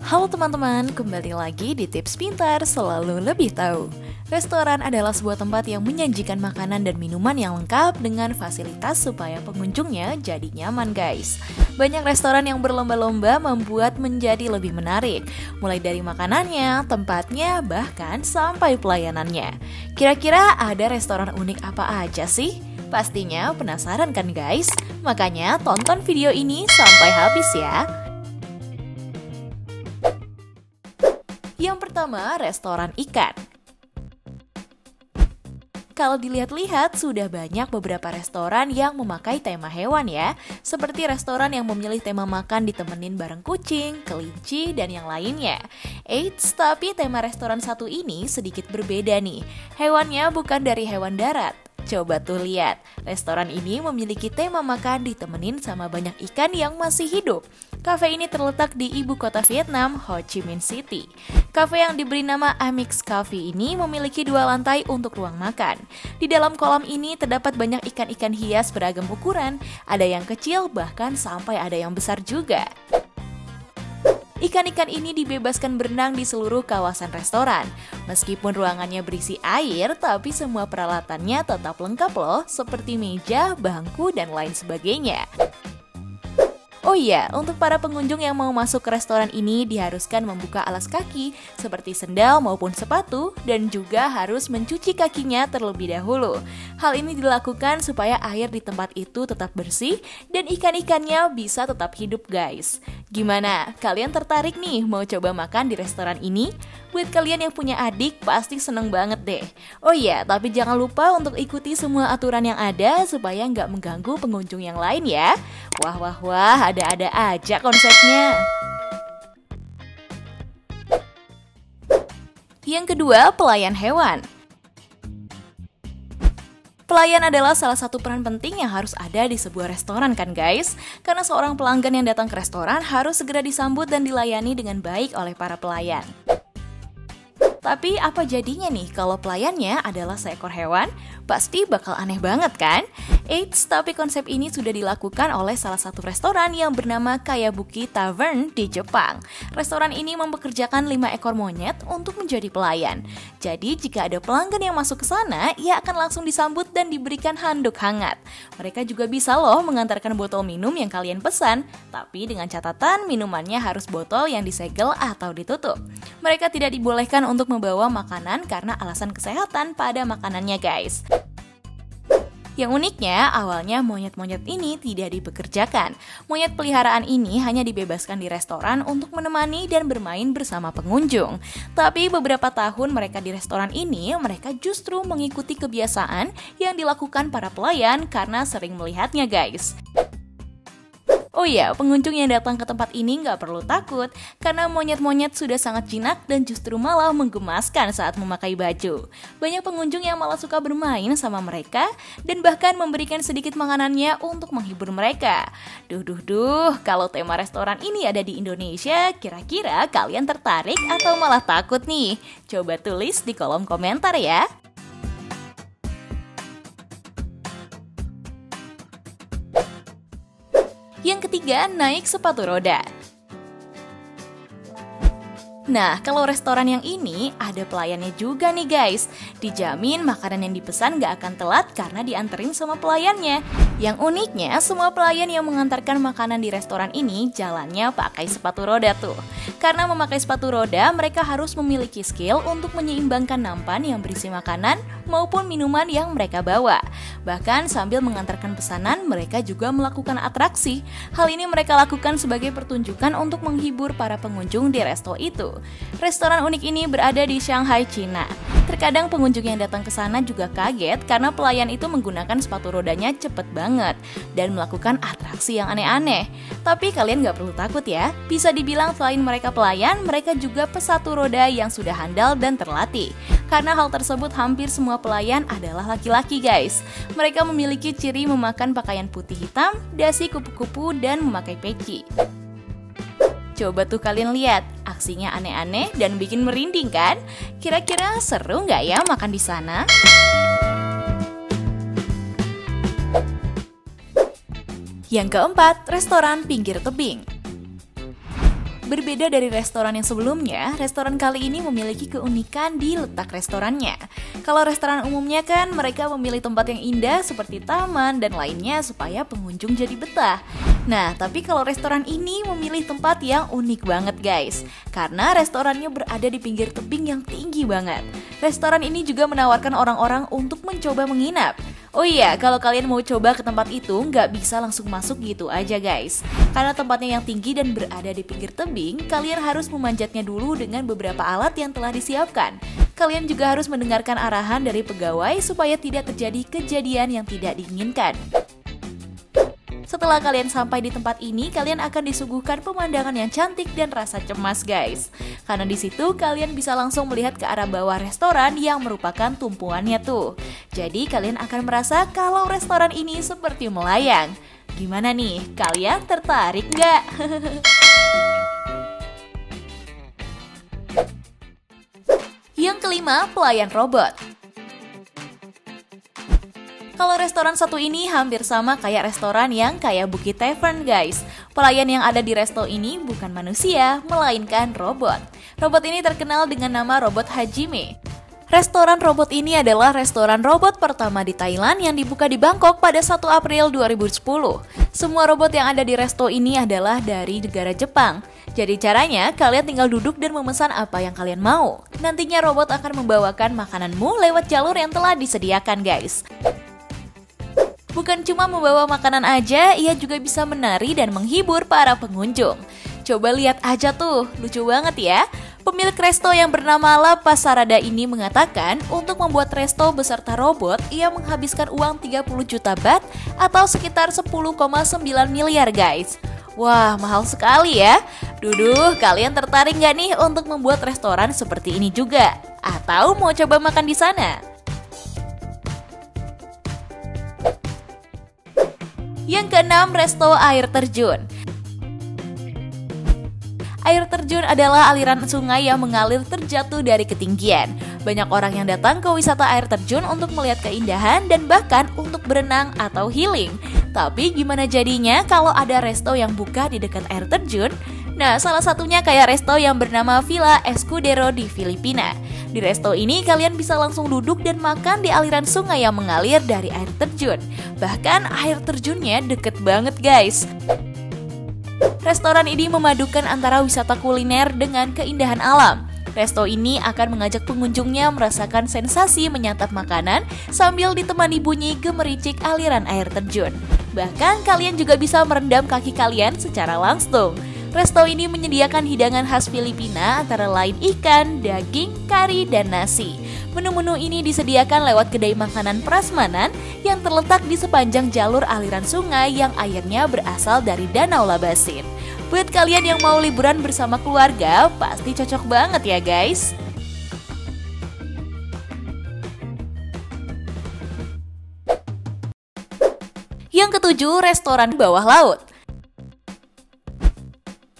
Halo teman-teman, kembali lagi di Tips Pintar Selalu Lebih Tahu. Restoran adalah sebuah tempat yang menyajikan makanan dan minuman yang lengkap dengan fasilitas supaya pengunjungnya jadi nyaman guys. Banyak restoran yang berlomba-lomba membuat menjadi lebih menarik, mulai dari makanannya, tempatnya, bahkan sampai pelayanannya. Kira-kira ada restoran unik apa aja sih? Pastinya penasaran kan guys? Makanya tonton video ini sampai habis ya. Yang pertama, restoran ikan. Kalau dilihat-lihat, sudah banyak beberapa restoran yang memakai tema hewan ya. Seperti restoran yang memilih tema makan ditemenin bareng kucing, kelinci, dan yang lainnya. Eits, tapi tema restoran satu ini sedikit berbeda nih. Hewannya bukan dari hewan darat. Coba tuh lihat, restoran ini memiliki tema makan ditemenin sama banyak ikan yang masih hidup. Cafe ini terletak di ibu kota Vietnam, Ho Chi Minh City. Cafe yang diberi nama Amix Cafe ini memiliki 2 lantai untuk ruang makan. Di dalam kolam ini terdapat banyak ikan-ikan hias beragam ukuran, ada yang kecil bahkan sampai ada yang besar juga. Ikan-ikan ini dibebaskan berenang di seluruh kawasan restoran. Meskipun ruangannya berisi air, tapi semua peralatannya tetap lengkap loh, seperti meja, bangku, dan lain sebagainya. Oh iya, untuk para pengunjung yang mau masuk ke restoran ini diharuskan membuka alas kaki seperti sendal maupun sepatu dan juga harus mencuci kakinya terlebih dahulu. Hal ini dilakukan supaya air di tempat itu tetap bersih dan ikan-ikannya bisa tetap hidup guys. Gimana? Kalian tertarik nih mau coba makan di restoran ini? Buat kalian yang punya adik pasti seneng banget deh. Oh iya, tapi jangan lupa untuk ikuti semua aturan yang ada supaya nggak mengganggu pengunjung yang lain ya. Wah, ada-ada aja konsepnya. Yang kedua, pelayan hewan. Pelayan adalah salah satu peran penting yang harus ada di sebuah restoran kan guys? Karena seorang pelanggan yang datang ke restoran harus segera disambut dan dilayani dengan baik oleh para pelayan. Tapi apa jadinya nih kalau pelayannya adalah seekor hewan? Pasti bakal aneh banget kan? Eits, tapi konsep ini sudah dilakukan oleh salah satu restoran yang bernama Kayabuki Tavern di Jepang. Restoran ini mempekerjakan 5 ekor monyet untuk menjadi pelayan. Jadi jika ada pelanggan yang masuk ke sana, ia akan langsung disambut dan diberikan handuk hangat. Mereka juga bisa loh mengantarkan botol minum yang kalian pesan, tapi dengan catatan minumannya harus botol yang disegel atau ditutup. Mereka tidak dibolehkan untuk membawa makanan karena alasan kesehatan pada makanannya guys. Yang uniknya, awalnya monyet-monyet ini tidak dipekerjakan. Monyet peliharaan ini hanya dibebaskan di restoran untuk menemani dan bermain bersama pengunjung. Tapi beberapa tahun mereka di restoran ini, mereka justru mengikuti kebiasaan yang dilakukan para pelayan karena sering melihatnya guys. Oh iya, pengunjung yang datang ke tempat ini nggak perlu takut karena monyet-monyet sudah sangat jinak dan justru malah menggemaskan saat memakai baju. Banyak pengunjung yang malah suka bermain sama mereka dan bahkan memberikan sedikit makanannya untuk menghibur mereka. Duh, kalau tema restoran ini ada di Indonesia, kira-kira kalian tertarik atau malah takut nih? Coba tulis di kolom komentar ya. Yang ketiga, naik sepatu roda. Nah, kalau restoran yang ini ada pelayannya juga nih guys. Dijamin makanan yang dipesan gak akan telat karena dianterin sama pelayannya. Yang uniknya, semua pelayan yang mengantarkan makanan di restoran ini jalannya pakai sepatu roda tuh. Karena memakai sepatu roda, mereka harus memiliki skill untuk menyeimbangkan nampan yang berisi makanan maupun minuman yang mereka bawa. Bahkan sambil mengantarkan pesanan, mereka juga melakukan atraksi. Hal ini mereka lakukan sebagai pertunjukan untuk menghibur para pengunjung di resto itu. Restoran unik ini berada di Shanghai, Cina. Terkadang pengunjung yang datang ke sana juga kaget karena pelayan itu menggunakan sepatu rodanya cepet banget dan melakukan atraksi yang aneh-aneh. Tapi kalian gak perlu takut ya, bisa dibilang selain mereka pelayan, mereka juga pesatu roda yang sudah handal dan terlatih. Karena hal tersebut hampir semua pelayan adalah laki-laki guys. Mereka memiliki ciri memakan pakaian putih hitam, dasi kupu-kupu, dan memakai peci. Coba tuh kalian lihat, atraksinya aneh-aneh dan bikin merinding kan? Kira-kira seru nggak ya makan di sana? Yang keempat, restoran pinggir tebing. Berbeda dari restoran yang sebelumnya, restoran kali ini memiliki keunikan di letak restorannya. Kalau restoran umumnya kan mereka memilih tempat yang indah seperti taman dan lainnya supaya pengunjung jadi betah. Nah, tapi kalau restoran ini memilih tempat yang unik banget guys, karena restorannya berada di pinggir tebing yang tinggi banget. Restoran ini juga menawarkan orang-orang untuk mencoba menginap. Oh iya, kalau kalian mau coba ke tempat itu, nggak bisa langsung masuk gitu aja guys. Karena tempatnya yang tinggi dan berada di pinggir tebing, kalian harus memanjatnya dulu dengan beberapa alat yang telah disiapkan. Kalian juga harus mendengarkan arahan dari pegawai supaya tidak terjadi kejadian yang tidak diinginkan. Setelah kalian sampai di tempat ini, kalian akan disuguhkan pemandangan yang cantik dan rasa cemas guys. Karena di situ kalian bisa langsung melihat ke arah bawah restoran yang merupakan tumpuannya tuh. Jadi kalian akan merasa kalau restoran ini seperti melayang. Gimana nih, kalian tertarik nggak? Yang kelima, pelayan robot. Kalau restoran satu ini hampir sama kayak restoran yang kayak Bukit Tavern guys. Pelayan yang ada di resto ini bukan manusia, melainkan robot. Robot ini terkenal dengan nama robot Hajime. Restoran robot ini adalah restoran robot pertama di Thailand yang dibuka di Bangkok pada 1 April 2010. Semua robot yang ada di resto ini adalah dari negara Jepang. Jadi caranya, kalian tinggal duduk dan memesan apa yang kalian mau. Nantinya robot akan membawakan makananmu lewat jalur yang telah disediakan guys. Bukan cuma membawa makanan aja, ia juga bisa menari dan menghibur para pengunjung. Coba lihat aja tuh, lucu banget ya. Pemilik resto yang bernama Lapas Sarada ini mengatakan untuk membuat resto beserta robot, ia menghabiskan uang 30 juta baht atau sekitar 10,9 miliar guys. Wah, mahal sekali ya. Duduh, kalian tertarik nggak nih untuk membuat restoran seperti ini juga? Atau mau coba makan di sana? Yang keenam, resto air terjun. Air terjun adalah aliran sungai yang mengalir terjatuh dari ketinggian. Banyak orang yang datang ke wisata air terjun untuk melihat keindahan dan bahkan untuk berenang atau healing. Tapi gimana jadinya kalau ada resto yang buka di dekat air terjun? Nah, salah satunya kayak resto yang bernama Villa Escudero di Filipina. Di resto ini kalian bisa langsung duduk dan makan di aliran sungai yang mengalir dari air terjun. Bahkan air terjunnya deket banget guys. Restoran ini memadukan antara wisata kuliner dengan keindahan alam. Resto ini akan mengajak pengunjungnya merasakan sensasi menyantap makanan sambil ditemani bunyi gemericik aliran air terjun. Bahkan kalian juga bisa merendam kaki kalian secara langsung. Resto ini menyediakan hidangan khas Filipina antara lain ikan, daging, kari, dan nasi. Menu-menu ini disediakan lewat kedai makanan prasmanan yang terletak di sepanjang jalur aliran sungai yang airnya berasal dari Danau Labasin. Buat kalian yang mau liburan bersama keluarga, pasti cocok banget ya guys. Yang ketujuh, restoran bawah laut.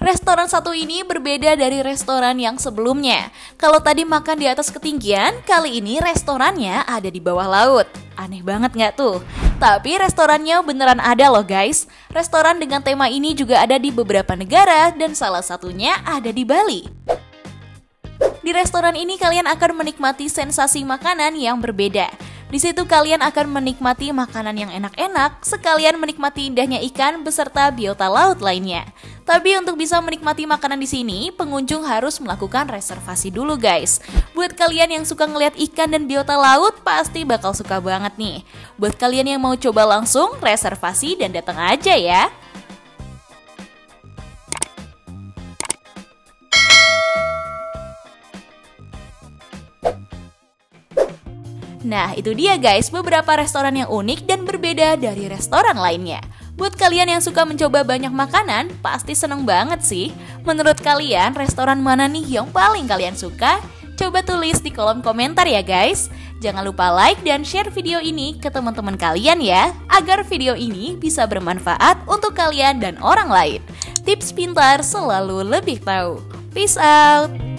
Restoran satu ini berbeda dari restoran yang sebelumnya. Kalau tadi makan di atas ketinggian, kali ini restorannya ada di bawah laut. Aneh banget nggak tuh? Tapi restorannya beneran ada loh guys. Restoran dengan tema ini juga ada di beberapa negara dan salah satunya ada di Bali. Di restoran ini kalian akan menikmati sensasi makanan yang berbeda. Di situ kalian akan menikmati makanan yang enak-enak, sekalian menikmati indahnya ikan beserta biota laut lainnya. Tapi untuk bisa menikmati makanan di sini, pengunjung harus melakukan reservasi dulu guys. Buat kalian yang suka ngeliat ikan dan biota laut, pasti bakal suka banget nih. Buat kalian yang mau coba langsung, reservasi dan datang aja ya. Nah, itu dia guys, beberapa restoran yang unik dan berbeda dari restoran lainnya. Buat kalian yang suka mencoba banyak makanan, pasti seneng banget sih. Menurut kalian, restoran mana nih yang paling kalian suka? Coba tulis di kolom komentar ya guys. Jangan lupa like dan share video ini ke teman-teman kalian ya, agar video ini bisa bermanfaat untuk kalian dan orang lain. Tips pintar selalu lebih tahu. Peace out!